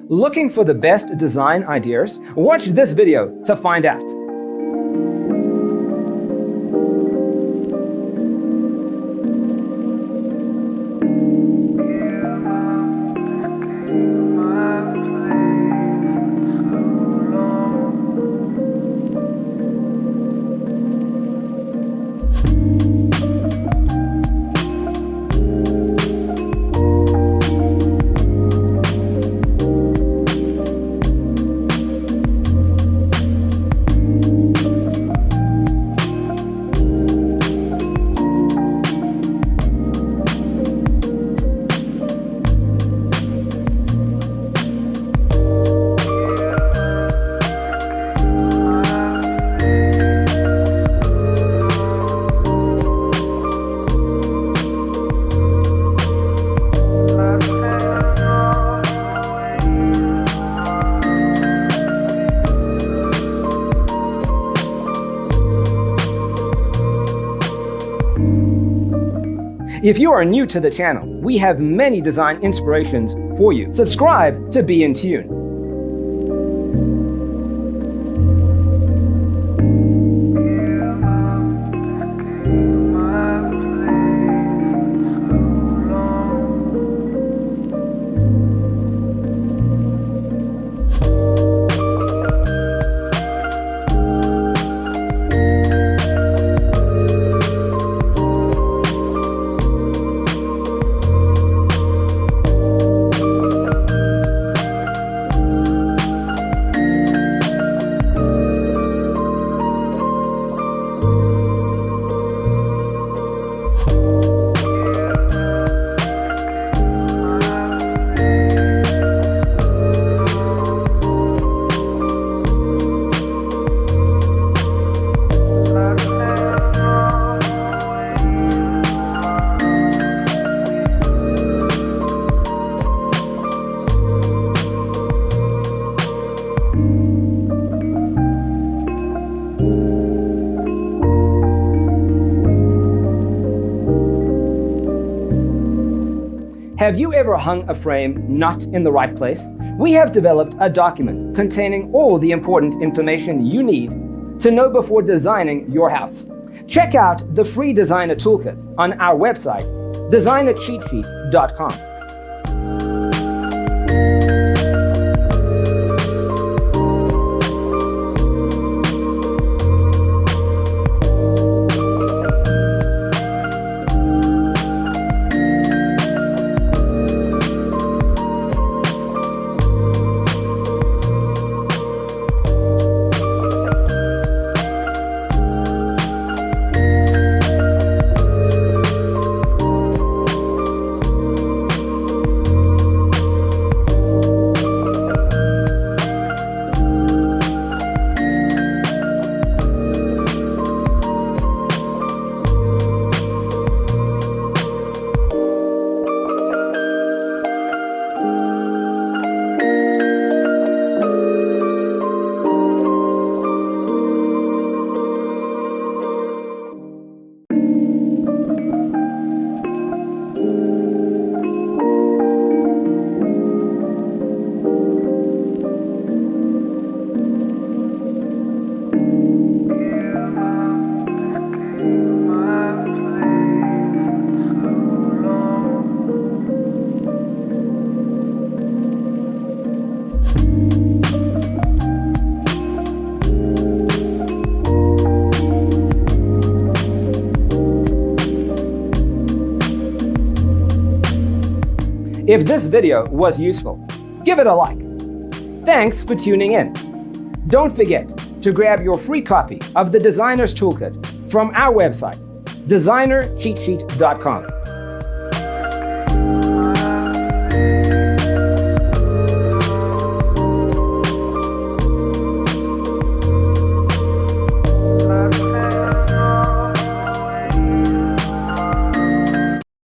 Looking for the best design ideas? Watch this video to find out. If you are new to the channel, we have many design inspirations for you. Subscribe to be in tune. Have you ever hung a frame not in the right place? We have developed a document containing all the important information you need to know before designing your house. Check out the free designer toolkit on our website, designercheatsheet.com. If this video was useful, give it a like. Thanks for tuning in. Don't forget to grab your free copy of the Designer's Toolkit from our website, designercheatsheet.com.